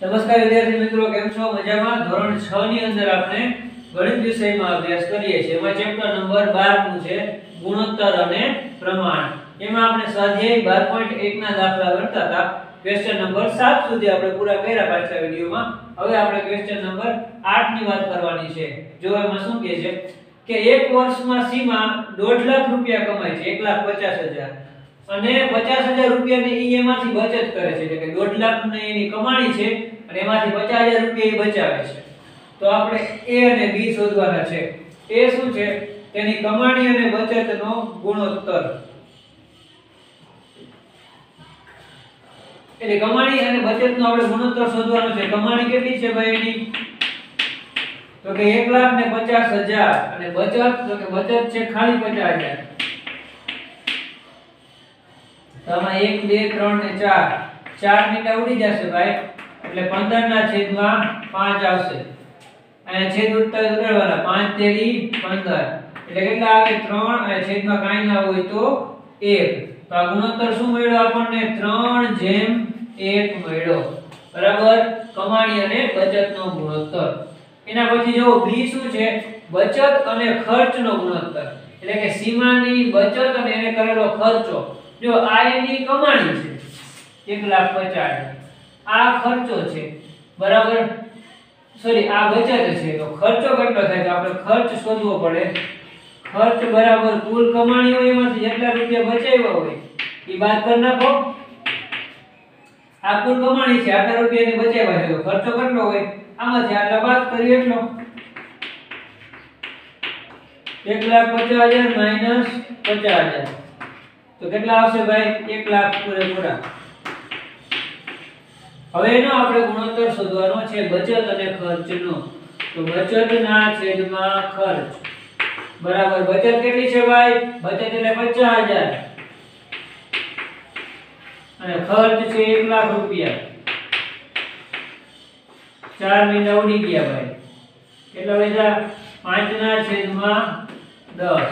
નમસ્કાર વિદ્યાર્થી મિત્રો, કેમ છો? મજામાં? ધોરણ 6 ની અંદર આપણે ગણિત વિષયમાં અભ્યાસ કરીએ છીએ. એમાં ચેપ્ટર નંબર 12 નું છે ગુણોત્તર અને પ્રમાણ. એમાં આપણે સ્વાધ્યાય 12.1 ના દાખલા ગણતા હતા. ક્વેશ્ચન નંબર 7 સુધી આપણે પૂરા કર્યા પાછલા વિડિયોમાં. હવે આપણે ક્વેશ્ચન નંબર 8 ની વાત કરવાની છે. જો એમાં શું કહે છે કે એક વર્ષમાં સીમા 1.5 લાખ રૂપિયા કમાય છે, 1,50,000, અને 50,000 રૂપિયાની એમાંથી બચત કરે છે, એટલે કે 1.5 લાખ ની એની કમાણી છે અને એમાંથી 50,000 રૂપિયા બચાવે છે. તો આપણે A અને B શોધવાના છે. A શું છે? તેની કમાણી અને બચતનો ગુણોત્તર. એટલે કમાણી અને બચતનો આપણે ગુણોત્તર શોધવાનો છે. કમાણી કેટલી છે ભાઈ એની? તો કે 1,50,000 અને બચત તો કે બચત છે ખાલી 50,000. તો આમાં 1 2 3 ને 4 મીંડા ઉડી જશે ભાઈ, એટલે 15/5 આવશે. અને છેદ ઉડાડવાના, 5 તેરી 15, એટલે કેટલા આવે? 3, અને છેદમાં કાઈ ના હોય તો 1. તો આ ગુણોત્તર શું મળ્યો આપણને? 3:1 મળ્યો. બરાબર, કમાણી અને બચતનો ગુણોત્તર. એના પછી જો B શું છે? બચત અને ખર્ચનો ગુણોત્તર. એટલે કે સીમાની બચત અને એને કરેલો ખર્ચો. જો આ એની કમાણી છે 1,50,000, આ ખર્ચો છે, બરાબર, સોરી આ બચત છે. તો ખર્ચો કેટલો થાય? તો આપણે ખર્ચ શોધવો પડે. ખર્ચ બરાબર કુલ કમાણી હોય એમાંથી જેટલા રૂપિયા બચાવ્યા હોય એ બાદ કરી નાખો. આ કુલ કમાણી છે, આટલા રૂપિયાની બચાવ્યા છે, તો ખર્ચો કેટલો હોય? આમાંથી આટલા બાદ કરીએ એટલો. 1,50,000 માઈનસ 50,000 તો કેટલા આવશે ભાઈ? 1 લાખ પૂરેપૂરા. હવે એનો આપણે ગુણોત્તર શોધવાનો છે બચત અને ખર્ચનો. તો બચતના છેદમાં ખર્ચ બરાબર, બચત કેટલી છે ભાઈ? બચત એટલે 50,000 અને ખર્ચ છે 1 લાખ રૂપિયા. 4 મહિના ઉડી ગયા ભાઈ. કેટલા વધ્યા? 5/10.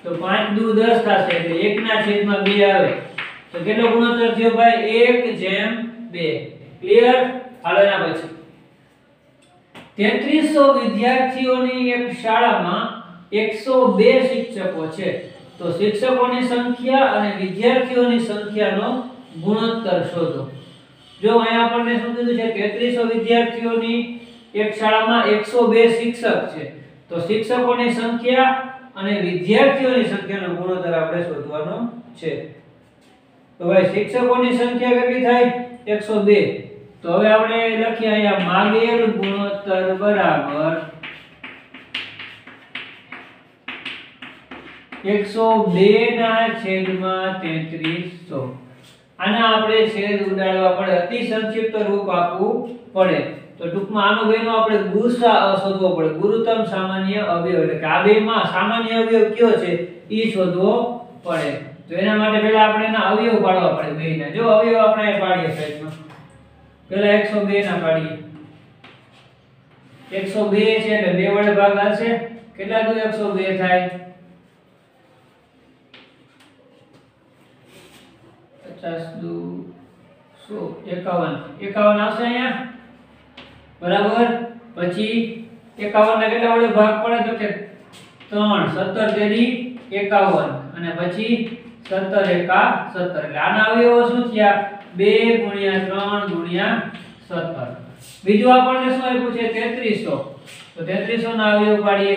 તો 5 દુ 10 થશે, એટલે 1/2 આવે. તો કેટલો ગુણોત્તર થયો ભાઈ? 1/2. ક્લિયર? હાલો એના પછી 3300 વિદ્યાર્થીઓની એક શાળામાં 102 શિક્ષકો છે. તો શિક્ષકોની સંખ્યા અને વિદ્યાર્થીઓની સંખ્યાનો ગુણોત્તર શોધો. જો અહીંયા આપણને શું કીધું છે? 3300 વિદ્યાર્થીઓની એક શાળામાં 102 શિક્ષક છે. તો શિક્ષકોની સંખ્યા અને વિદ્યાર્થીઓની સંખ્યાનો ગુણોત્તર આપણે શોધવાનો છે. તો ભાઈ શિક્ષકોની સંખ્યા કેટલી થાય? 102. તો હવે આપણે લખીએ અહીંયા માગેલ ગુણોત્તર બરાબર 102/3300. આના આપણે છેદ ઉડાડવા પડે, અતિ સંક્ષિપ્ત રૂપ આપવું પડે. તો ટૂંકમાં આનો બેનો આપણે ગુસા શોધવો પડે, ગુરુત્તમ સામાન્ય અવયવ. એટલે કે આ બેમાં સામાન્ય અવયવ કયો છે ઈ શોધવો પડે. તો એના માટે પહેલા આપણે એના અવયવ પાડવા પડે બેના. જો અવયવ આપણે પાડીએ સાઈડમાં, પહેલા 102 ના પાડીએ. 102 છે એટલે 2 વડે ભાગ આવશે. કેટલા દુ 102 થાય? 50 દુ 100, 51 આવશે અહીંયા, બરાબર. પછી 51 ને કેટલા વડે ભાગ પડે? તો કે 3, 17 તેરી 51, અને પછી 17 એકા 17. એટલે આના અવયવો શું થયા? 2 × 3 × 17. બીજું આપણને શું આપ્યું છે? 3300. તો 3300 ના અવયવ પાડીએ.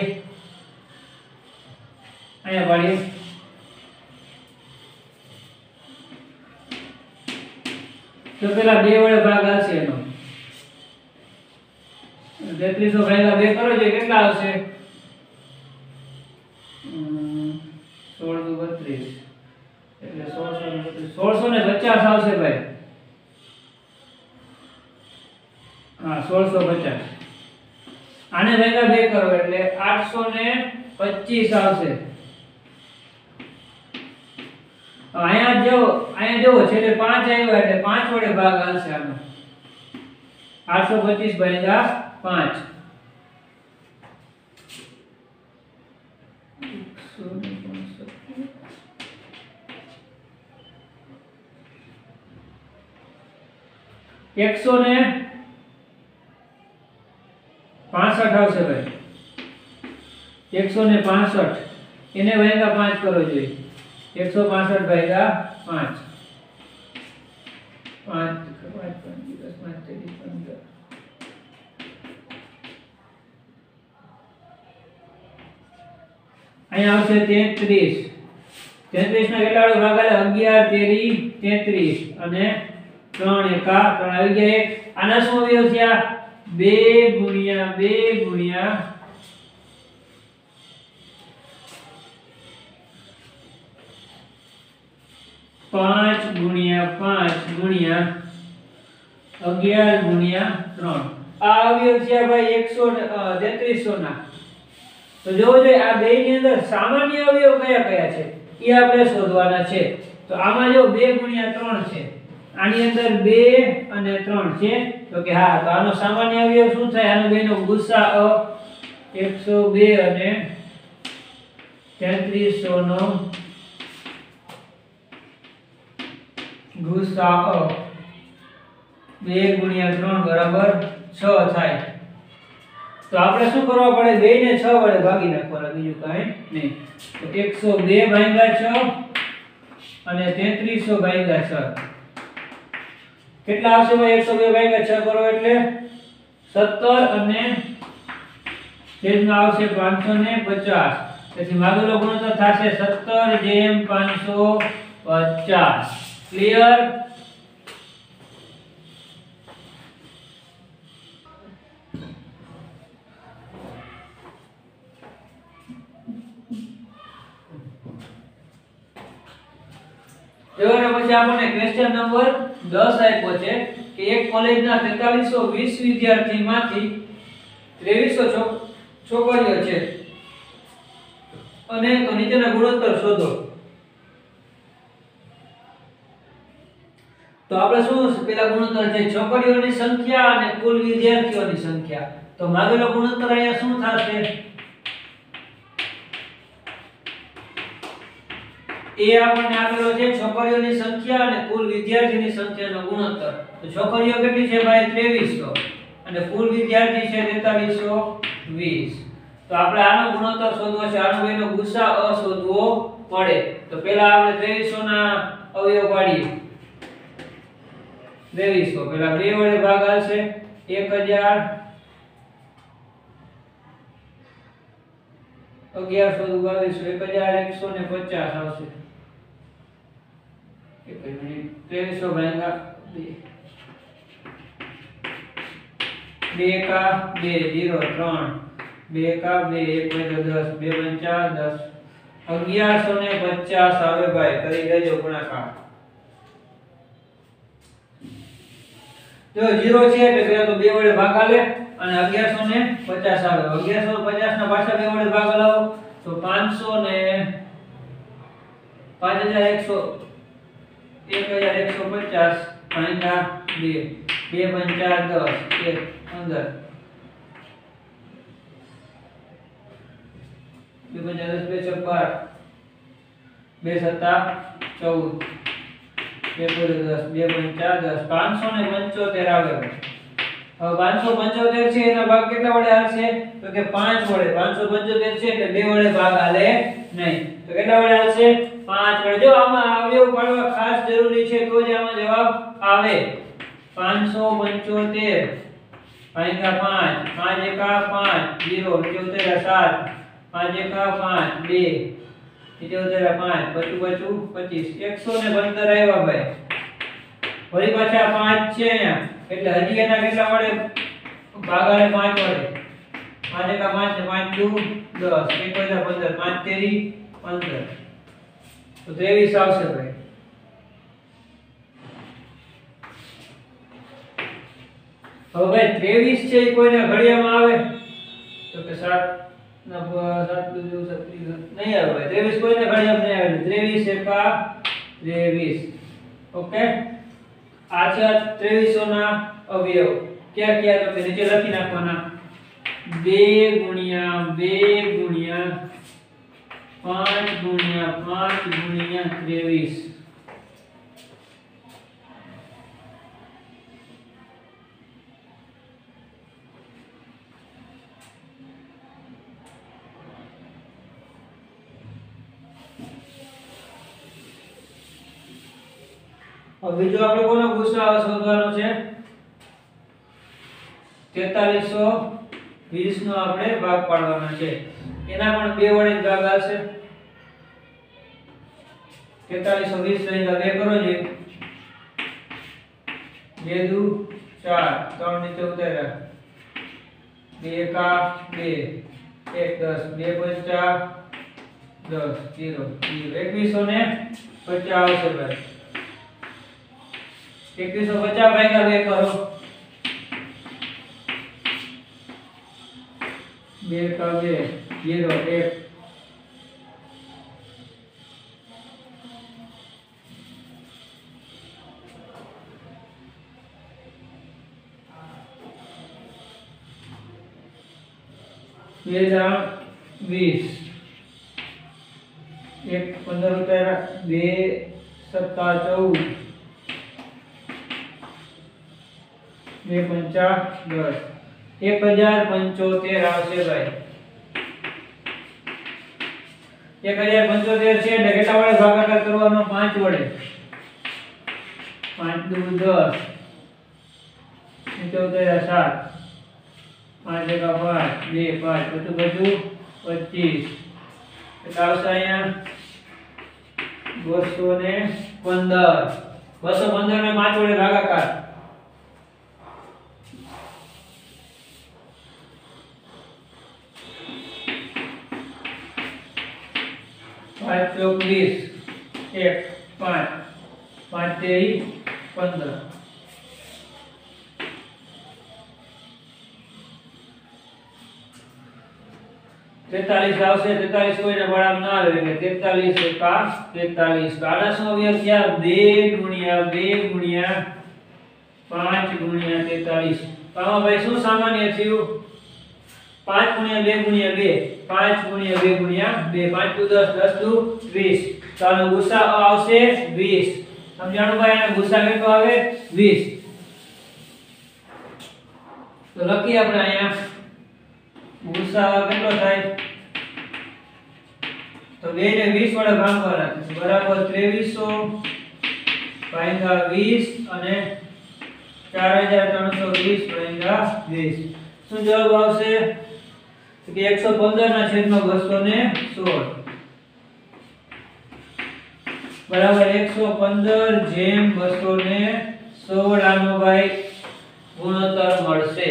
અહીંયા પાડીએ. તો પેલા 2 વડે ભાગ આવશે એનો. 3300 ભાગ્યા 2 કરો જે કેટલા આવશે? 16 દુ 32, એટલે 1650 આવશે ભાઈ. હા, 1650. આને ભાગ્યા 2 કરો એટલે 825 આવશે. અહીંયા જો છેલ્લે 5 આવ્યા એટલે 5 વડે ભાગ આવશે આનો. 825 ભાગ્યા 5. 100 ને 165 એને ભાગ્યા 5 કરો જોઈએ 165 ભાગ્યા 5 5 અહીંયા આવશે 33 33 ના કેટલા વડે ભાગાલે 11 તેરી 33 અને 3 એકા 3 આવી ગયા 1 આના શું અવયવ થયા 2 ગુણ્યા 2 ગુણ્યા 5 ગુણ્યા 5 ગુણ્યા 11 ગુણ્યા 3 આ અવયવ થયા ભાઈ 133 ના તો જોવો જોઈએ આ બે ની અંદર સામાન્ય અવયવ કયા કયા છે એ આપણે શોધવાના છે તો આમાં જો 2 ગુણ્યા 3 છે આની અંદર 2 અને 3 છે તો કે હા તો આનો સામાન્ય અવયવ શું થાય આનો બેનો ગુસાઅ 102 અને 3300 નો ગુસાઅ 2 ગુણ્યા 3 બરાબર 6 થાય તો આપણે શું કરવા પડે 2 ને 6 વડે ભાગી નાખવાના બીજું કાંઈ નહીં તો 102 ભાગ્યા 6 અને 3300 ભાગ્યા 6 કેટલા આવશે ભાઈ 102 ભાગ્યા 6 કરો એટલે 17 અને છેદમાં આવશે 550 તેથી માગેલો ગુણોત્તર થશે 17/550 ક્લિયર એવાને પછી આપણને ક્વેશ્ચન નંબર 10 આપ્યો છે કે એક કોલેજના 4320 વિદ્યાર્થીમાંથી 2300 છોકરીઓ છે અને તો નીચેના ગુણોત્તર શોધો તો આપણે શું પેલા ગુણોત્તર છે છોકરીઓની સંખ્યા અને કુલ વિદ્યાર્થીઓની સંખ્યા તો માગેલો ગુણોત્તર અહીંયા શું થશે એ આપણને આપેલો છે છોકરીઓની સંખ્યા અને કુલ વિદ્યાર્થીની સંખ્યાનો ગુણોત્તર તો છોકરીઓ કેટલી છે ભાઈ 2300 અને કુલ વિદ્યાર્થી છે 4320 તો આપણે આનો ગુણોત્તર શોધવો છે આનો બેનો ગુસાઅ શોધવો પડે તો પહેલા આપણે 2300 ના અવયવ પાડીએ 2300 પહેલા 2 વડે ભાગાશે 1000 1122 આવશે 2300 ભાગ્યા 2 કા 2 0 3 2 કા 2 1 10 2 5 10 1150 આવે ભાઈ કરી દેજો ગુણાકાર જો 0 છે એટલે પેલા તો 2 વડે ભાગાલે અને 1150 આવે 1150 ના પાછા 2 વડે ભાગાલાવો તો 500 ને 5100 1150 ભાગ્યા 2 2 5 10 1 15 2 5 10 2 12 2 7 14 2 10 2 5 10 575 આવે હવે 575 છે એના ભાગ કેટલા વડે આવશે તો કે 5 વડે 575 છે એટલે 2 વડે ભાગ આલે નહીં તો કેટલા વડે આવશે 5 વડે જો આમાં અવયવ પાડવા ખાસ જરૂરી છે તો જ આમાં જવાબ આવે 575 ભાગ્યા 5 5 એકા 5 0 નીચે ઉતર્યા 7 5 એકા 5 2 નીચે ઉતર્યા 5 બચું 25 115 આવ્યા ભાઈ વળી પાછા 5 છે અહીંયા એટલે હજી એના કેટલા વડે ભાગાલે 5 વડે 5 એકા 5 ને 5 2 10 1 15 5 તેરી 15 તો 23 આવશે ભાઈ હવે ભાઈ 23 છે એ કોઈને ઘડિયામાં આવે તો કે 7 ના 7 2 નહીં આવે ભાઈ 23 કોઈને ઘડિયામાં નહીં આવે 23 એકા 23 ઓકે આ છે 2300 ના અવયવ ક્યાં ક્યાં તો કે નીચે લખી નાખવાના 2 ગુણ્યા 2 ગુણ્યા 5 ગુણ્યા 5 ગુણ્યા 23 2 હવે બીજો આપણે કોનો ગુસાઅ શોધવાનો છે 4320 નો આપણે ભાગ પાડવાનો છે એના પણ 2 વડે જ ભાગ આવશે 4320 લઈને 2 કરો જે 2 દુ 4 3 નીચે ઉતાર્યા 2 का 2 1 10 2 5 10 0 2150 આવશે ભાઈ 2150 ભાગ્યા 2 કરો 2 का 2 0 1 20 एक 15 उतारा 2 7 14 2 50 10 1075 આવશે ભાઈ 1075 છે એટલે કેટલા વડે ભાગાકાર કરવાનો 5 વડે 5 દુ 10 નીચે ઉતાર્યા 7 5 का 5 2 5 બધું 25 એટલે આવશે અહીંયા 215 215 ને 5 વડે ભાગાકાર 5 ચોક 20 1 5 5 તેરી 15 43 આવશે 43 કોઈને બરાબર ના આવે એટલે 43 એકા 43 આના શું અવયવ થયા 2 ગુણ્યા 2 ગુણ્યા 5 ગુણ્યા 43 આમાં ભાઈ શું સામાન્ય થયું 5 ગુણ્યા 2 ગુણ્યા 2 5 ગુણ્યા 2 ગુણ્યા 2 5 દુ 10 10 દુ 20 તો આનો ગુસાઅ આવશે 20 સમજાણું ભાઈ આનો ગુસાઅ કેટલો આવે 20 તો લખી આપણે અહીંયા ગુસાઅ કેટલો થાય તો 2 ને 20 વડે ભાગવાના બરાબર 2300 ભાગ્યા 20 અને 4320 ભાગ્યા 20 શું જવાબ આવશે કે 115 ના છેદમાં 216 બરાબર 115 જેમ 216 આનો ભાઈ ગુણોત્તર મળશે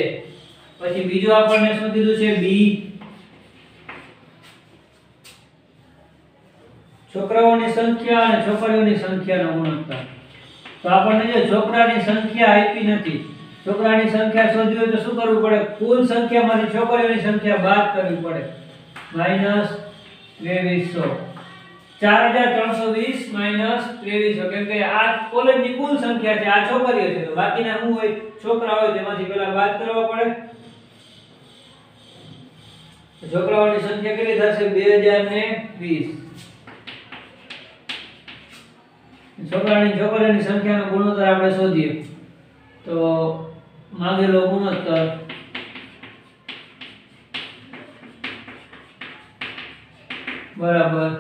પછી બીજું આપણને શું કીધું છે બી છોકરાઓની સંખ્યા અને છોકરીઓની સંખ્યાનો ગુણોત્તર તો આપણને જે છોકરાની સંખ્યા આપી નથી છોકરાની સંખ્યા શોધવી હોય તો શું કરવું પડે કુલ સંખ્યામાંથી છોકરીઓની સંખ્યા બાદ કરવી પડે -2300 4320 -2300 કેમ કે આ કોલેજની કુલ સંખ્યા છે આ છોકરીઓ છે તો બાકીના શું હોય છોકરા હોય તેમાંથી પહેલા બાદ કરવા પડે છોકરાઓની સંખ્યા કેટલી થશે 2020 છોકરીઓની સંખ્યાનો ગુણોત્તર આપણે શોધીએ તો માંગેલો ગુણોત્તર બરાબર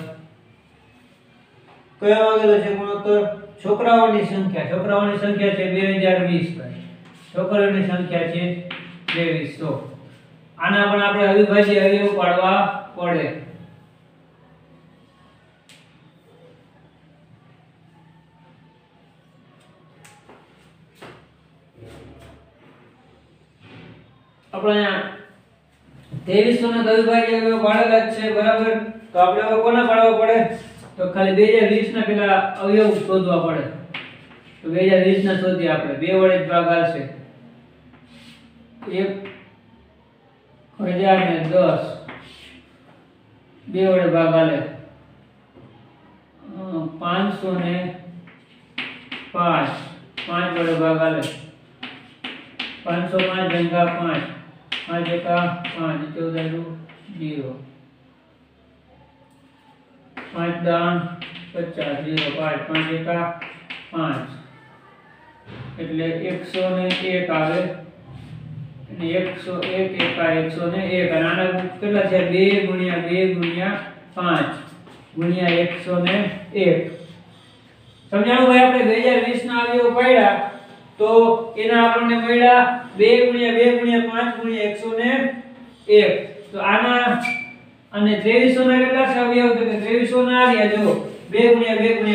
કયો માંગેલો છે ગુણોત્તર છોકરાઓની સંખ્યા છે 2020 ભાઈ છોકરીઓની સંખ્યા છે 2200 આના પણ આપણે અવિભાજ્ય અવયવ પાડવા પડે આપણે 2300 ના અવિભાજ્ય અવયવ પાડેલા જ છે બરાબર તો આપણે હવે કોના પાડવા પડે તો ખાલી 2020 ના પેલા અવયવ શોધવા પડે તો 2020 ના શોધીએ આપણે 2 વડે જ ભાગ આવશે 1010 2 વડે ભાગ આલે 500 ને 5 વડે ભાગ આલે 505 ભાગ્યા 5 5 એકા 5 14 0 5 દાન 50 0 5 5 એકા 5 એટલે 101 આવે અને 101 એકા 101 અને આના કેટલા છે 2 ગુણ્યા 5 ગુણ્યા 101 સમજાણું ભાઈ? આપણે 2020 ના અવયવ પાડ્યા તો એના આપણને મળ્યા 2 * 2 * 5 * 101. તો આના અને 2300 ના કેટલા છે અવયવ? તો કે 2300 ના આર્યા જો 2 * 2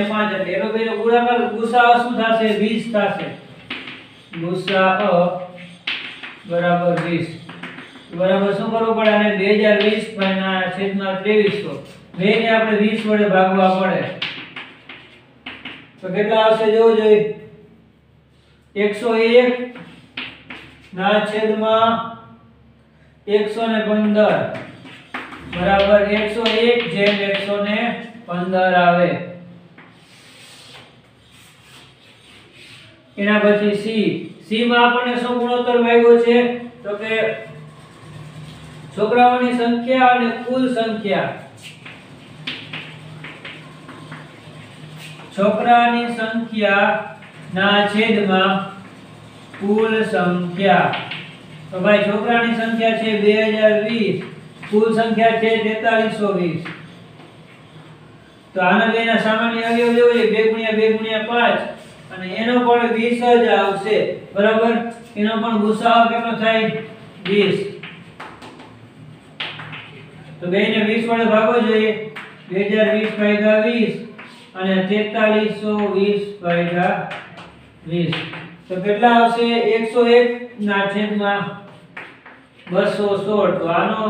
* 5 એટલે એનો બેનો ગુણાકાર ગુસાઅ શું થશે? 20 થશે. ગુસાઅ બરાબર 20. બરાબર શું કરવું પડે? અને 2020 ના છેદમાં 2300 બેને આપણે 20 વડે ભાગવા પડે. તો કેટલા આવશે જોવો જોઈએ. 101 ના છેદમાં 115 બરાબર 101/115 આવે. એના પછી સી માં આપણને શું ગુણોત્તર માંગ્યો છે? તો કે છોકરાઓની સંખ્યા અને કુલ સંખ્યા. છોકરાની સંખ્યા ના છેદમાં કુલ સંખ્યા. તો ભાઈ છોકરાની સંખ્યા છે 2020, કુલ સંખ્યા છે 4320. તો આના બેના સામાન્ય અવયવ લેવો છે 2 * 2 * 5 અને એનો પણ 20 જ આવશે. બરાબર? એનો પણ ગુસાઅ કેટલો થાય? 20. તો બેને 20 વડે ભાગવો જોઈએ. 2020 / 20 અને 4320/20. તો કેટલા આવશે? 101 ના છેદમાં 216. તો આનો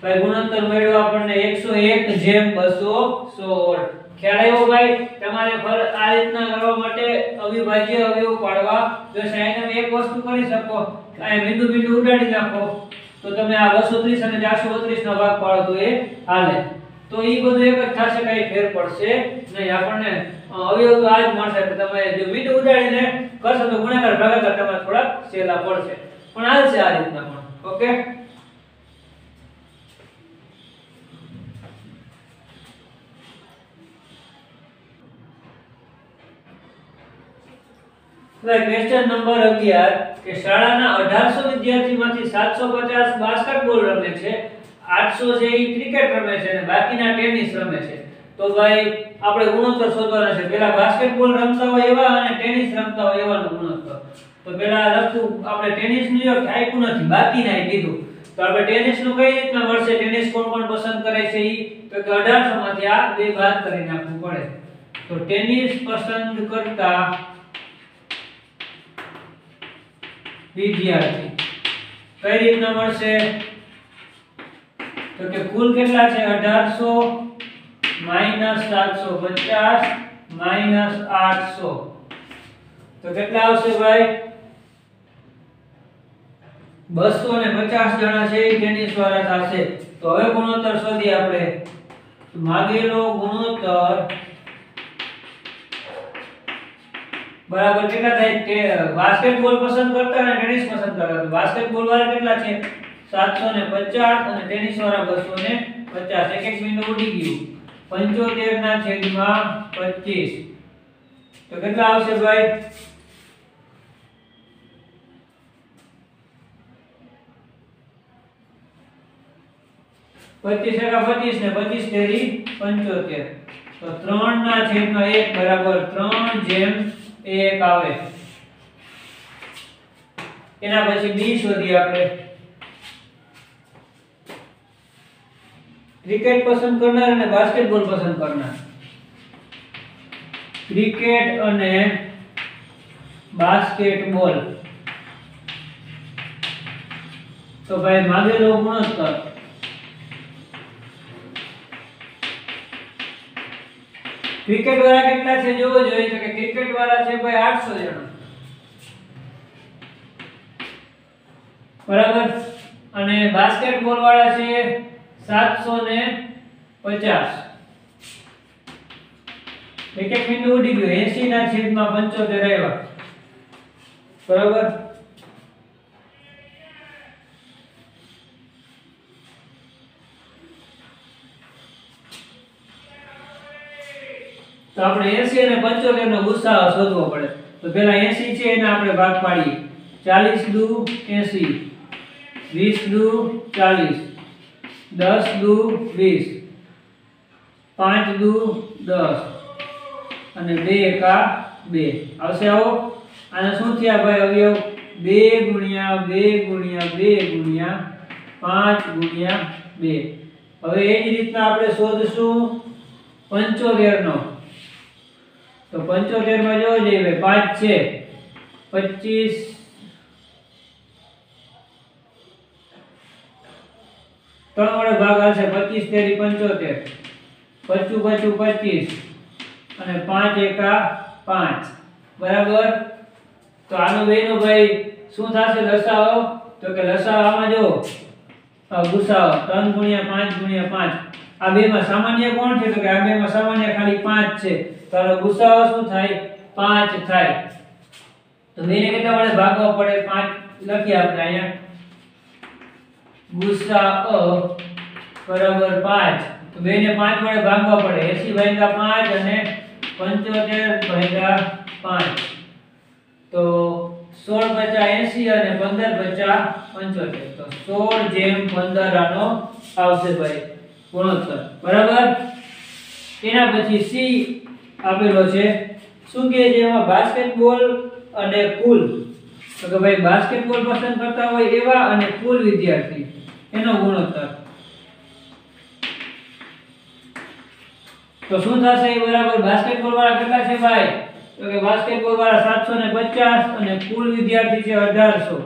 ભાઈ ગુણોત્તર મળ્યો આપણને 101/216. ખ્યાલ આવ્યો ભાઈ? તમારે આ રીતના કરવા માટે અવિભાજ્ય અવયવ પાડવા જો સાહેબ તમે એક વસ્તુ કરી શકો, આ બિંદુ ઉડાડી નાખો તો તમે આ 230 અને 432 નો ભાગ પાડો તો એ હાલે. તો ઈ બધું એક જ થશે, કઈ ફેર પડશે નહીં. આપણને અવયવ તો આ જ મળશે. તમે જો બિંદુ ઉડાડીને કરશો તો ગુણાકાર ભાગાકાર તમારે થોડા સહેલા પડશે, પણ હાલશે આ રીતના પણ. ઓકે? ક્વેશ્ચન નંબર 11 કે શાળાના 1800 વિદ્યાર્થીમાંથી 750 બાસ્કેટબોલ રમે છે, 800 છે ઈ ક્રિકેટ રમે છે અને બાકીના ટેનિસ રમે છે. તો ભાઈ આપણે ગુણોત્તર શોધવાના છે. પહેલા બાસ્કેટબોલ રમતા હોય એવા અને ટેનિસ રમતા હોય એવાનો ગુણોત્તર. તો પહેલા લખતું આપણે ટેનિસ નું એક આપ્યું નથી, બાકીના કીધું. તો આપણે ટેનિસ નું કઈ રીતના મળશે? ટેનિસ કોણ કોણ પસંદ કરે છે ઈ? તો કે 1800 માંથી આ બે બાદ કરી નાખવું પડે. તો ટેનિસ પસંદ કરતા વિદ્યાર્થી કઈ રીતના મળશે? તો કે કુલ કેટલા છે? 1800 -750 -800. તો કેટલા આવશે ભાઈ? 250 જણા છે એ ટેનિસ વાળા થશે. તો હવે ગુણોત્તર શોધી આપણે. માગેલો ગુણોત્તર બરાબર કેટલા થાય? કે બાસ્કેટબોલ પસંદ કરતા અને ટેનિસ પસંદ કરતા. તો બાસ્કેટબોલ વાળા કેટલા છે? 750 અને ટેનિસ વાળા 250. એક એક બિંદુ ઉડી ગયું. 75 ના છેદમાં 25. તો કેટલા આવશે ભાઈ? 25 * 25 ને 25 તેરી 75. તો 3 ના છેદમાં 1 બરાબર 3/1 આવે. એના પછી બી શોધી આપણે. ક્રિકેટ પસંદ કરનાર અને બાસ્કેટબોલ પસંદ કરનાર. ક્રિકેટ અને બાસ્કેટબોલ. તો ભાઈ માગેલો ગુણોત્તર ક્રિકેટ વાળા કેટલા છે જોવો જોઈએ. તો કે ક્રિકેટ વાળા છે ભાઈ 800 જણા. બરાબર? અને બાસ્કેટબોલ વાળા છે 750. એક એક બિંદુ ઉડી ગયો. 80 ના છેદમાં 75 આવ્યા. બરાબર? તો આપણે 80 અને 75 નો ગુસાઅ શોધવો પડે. તો પહેલા 80 છે એને આપણે ભાગ પાડીએ. 40 દુ 80, 20 દુ 40, 10 દુ 20, 5 દુ 10, અને 2 એકા 2 આવશે આવો આને શું થયા ભાઈ અવયવ 2 ગુણ્યા 2 ગુણ્યા 2 ગુણ્યા 5 ગુણ્યા 2 હવે એ જ રીતના આપણે શોધશું 75 નો તો 75 માં જોવો જોઈએ ભાઈ 5 છે 25 3 વડે ભાગ આવશે 25 તેરી 75 25 25 25 અને 5 એકા 5 બરાબર તો આનો બેનો ભાઈ શું થશે લસાઅ તો કે લસાઅ આમાં જો ગુસાઅ 3 ગુણ્યા 5 ગુણ્યા 5 આ બેમાં સામાન્ય કોણ છે તો કે આ બેમાં સામાન્ય ખાલી 5 છે તો આનો ગુસાઅ શું થાય 5 થાય તો બેને કેટલા વડે ભાગવા પડે 5 લખીએ આપણે અહીંયા ગુસાઅ બરાબર 5 તો બેને 5 વડે ભાગવા પડે 80 ભાગ્યા 5 અને 75 ભાગ્યા 5 તો 16 પચા 80 અને 15 પચા 75 તો 16:15 આનો આવશે ભાઈ ગુણોત્તર બરાબર એના પછી સી આપેલો છે શું કહે છે એમાં બાસ્કેટબોલ અને કુલ તો કે ભાઈ બાસ્કેટબોલ પસંદ કરતા હોય એવા અને કુલ વિદ્યાર્થી એનો ગુણોત્તર તો શું થશે એ બરાબર બાસ્કેટબોલ વાળા કેટલા છે ભાઈ તો કે બાસ્કેટબોલ વાળા 750 અને કુલ વિદ્યાર્થી છે 1800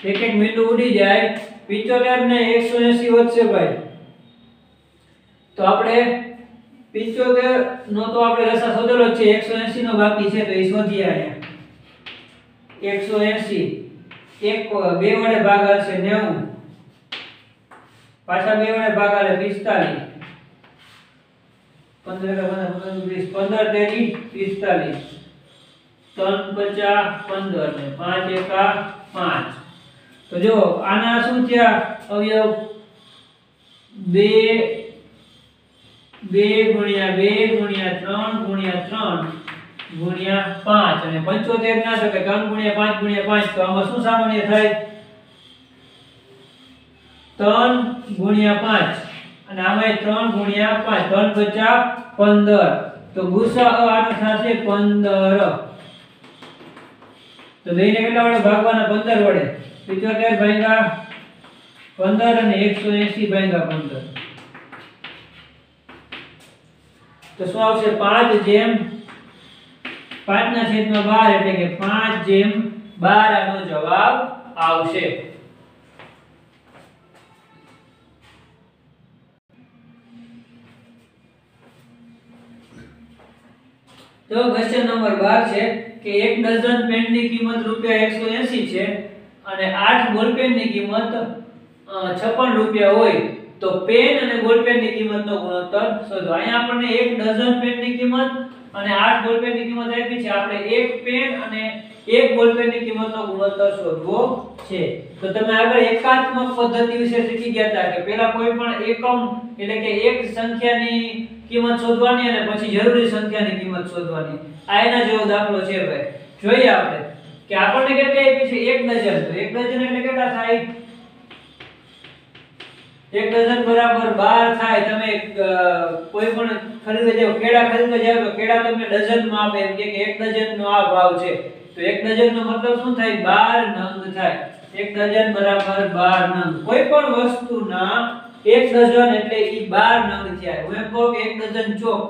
એક એક મીંડું ઉડી જાય 75 ને 180 વધશે ભાઈ તો આપણે 75 નો તો આપણે રસા શોધેલો છે 180 નો બાકી છે તો એ શોધીએ અહીંયા 180 એક 2 વડે ભાગ આવશે 90 પાછા 2 વડે ભાગ આવે 45 15 તેરી 45 3 પચા 15 ને 5 એકા 5 તો જો આના શું થયા અવયવ 2 ગુણ્યા 2 ગુણ્યા 3 ગુણ્યા 3 ગુણ્યા 5 અને 75 ના તો કે 3 ગુણ્યા 5 ગુણ્યા 5 તો આમાં શું સામાન્ય થાય 3 ગુણ્યા 5 અને આમાં 3 ગુણ્યા 5 3 પચા 15 તો ગુસાઅ આનો થશે 15 તો બેને કેટલા વડે ભાગવાના 15 વડે 75 ભાગ્યા 15 અને 180 ભાગ્યા 15 તો શું આવશે 5 ના છેદમાં 12 એટલે કે 5/12 આનો જવાબ આવશે તો ક્વેશ્ચન નંબર 12 છે કે એક ડઝન પેનની કિંમત રૂપિયા 180 છે અને 8 બોલ પેનની કિંમત 56 રૂપિયા હોય તો પેન અને બોલ પેનની કિંમતનો ગુણોત્તર શોધો અહીંયા આપણને એક ડઝન પેનની કિંમત અને 8 બોલ પેનની કિંમત આપી છે આપણે એક પેન અને એક બોલ પેનની કિંમતનો ગુણોત્તર શોધવો છે તો તમે આગળ એકાત્મક પદ્ધતિ વિશે શીખી ગયા હતા કે પહેલા કોઈ પણ એકમ એટલે કે એક સંખ્યાની કિંમત શોધવાની અને પછી જરૂરી સંખ્યાની કિંમત શોધવાની આ એના જેવો દાખલો છે ભાઈ જોઈએ આપણે કે આપણને કેટલી આપી છે એક ડઝન તો એક ડઝન એટલે કેટલા થાય એક ડઝન બરાબર 12 થાય તમે કોઈ પણ ખરીદવા જાવ કેળા ખરીદવા જાવ તો કેળા તમને ડઝનમાં આપે એમ કે એક ડઝનનો આ ભાવ છે તો એક ડઝનનો મતલબ શું થાય 12 નંગ થાય એક ડઝન બરાબર 12 નંગ કોઈ પણ વસ્તુના એક ડઝન એટલે ઈ 12 નંગ થયા હું એમ કહું કે એક ડઝન ચોક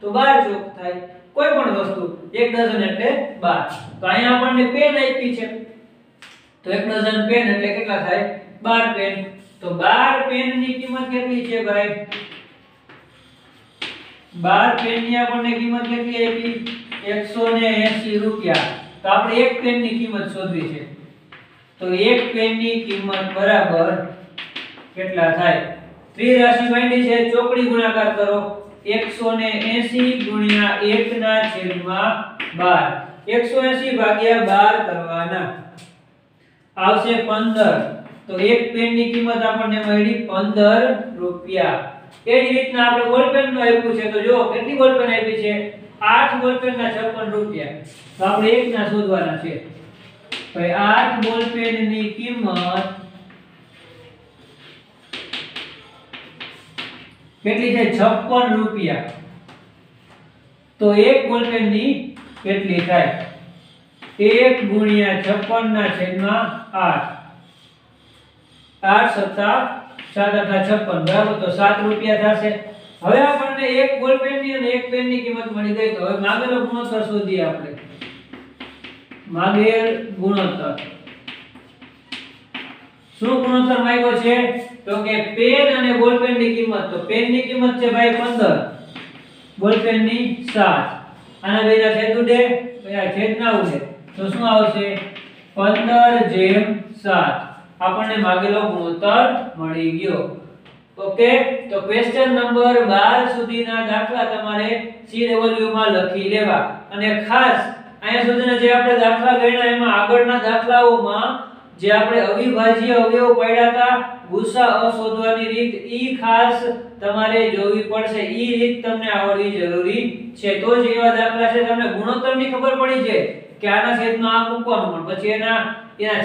તો 12 ચોક થાય કોઈ પણ વસ્તુ એક ડઝન એટલે 12 તો અહીંયા આપણને પેન આપી છે તો એક ડઝન પેન એટલે કેટલા થાય 12 પેન તો 12 પેનની કિંમત કેટલી છે ભાઈ 12 પેનની આપણને કિંમત કેટલી આપી 180 રૂપિયા તો આપણે એક પેનની કિંમત શોધવી છે તો એક પેનની કિંમત બરાબર કેટલા થાય ત્રિરાશિ માંડી છે ચોકડી ગુણાકાર કરો 180 ગુણ્યા 1 ના છેદમાં 12 180 ભાગ્યા 12 કરવાના આવશે 15 તો એક પેનની કિંમત આપણને મળી 15 રૂપિયા એ જ રીતના આપણે બોલ પેન નું આપ્યું છે તો જો કેટલી બોલ પેન આપી છે 8 બોલ પેન ના 56 રૂપિયા તો આપણે એક ના શોધવાના છે ભાઈ 8 બોલ પેન ની કિંમત કેટલી છે 56 રૂપિયા તો એક બોલપેનની કેટલી થાય? 1 * 56 ના છેદમાં 8. 8 સત્તા 7 8 56 બરાબર, તો 7 રૂપિયા થશે. હવે આપણને એક બોલપેનની અને એક પેનની કિંમત મળી ગઈ, તો હવે માગેલો ગુણોત્તર શોધીએ આપણે. માગેલ ગુણોત્તર શું ગુણોત્તર માંગ્યો છે? તો કે પેન અને બોલપેનની કિંમત. તો પેનની કિંમત છે ભાઈ 15, બોલપેનની 7. આના બેના છેદ ઉડે, આ છેદ ના ઉડે, તો શું આવશે? 15/7. આપણને માગેલો ગુણોત્તર મળી ગયો. ઓકે, તો ક્વેશ્ચન નંબર 12 સુધીના દાખલા તમારે CW માં લખી લેવા. અને ખાસ અહીંયા સુધીના જે આપણે દાખલા ગણ્યા એમાં આગળના દાખલાઓમાં જે આપણે અવિભાજ્ય અવયવ પડ્યા હતા, ગુસાઅ શોધવાની રીત, ઈ ખાસ તમારે જોવી પડશે. ઈ રીત તમને આવડવી જરૂરી છે, તો જ એવા દાખલા છે તમને ગુણોત્તરની ખબર પડી છે કે આના છેદમાં આ મૂકવાનું, પણ પછી એના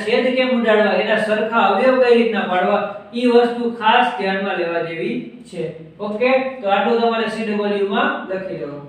છેદ કેમ ઉડાડવા, એના સરખા અવયવ કઈ રીતના પાડવા, ઈ વસ્તુ ખાસ ધ્યાનમાં લેવા જેવી છે. ઓકે, તો આટલું તમારે CW માં લખી લેવું.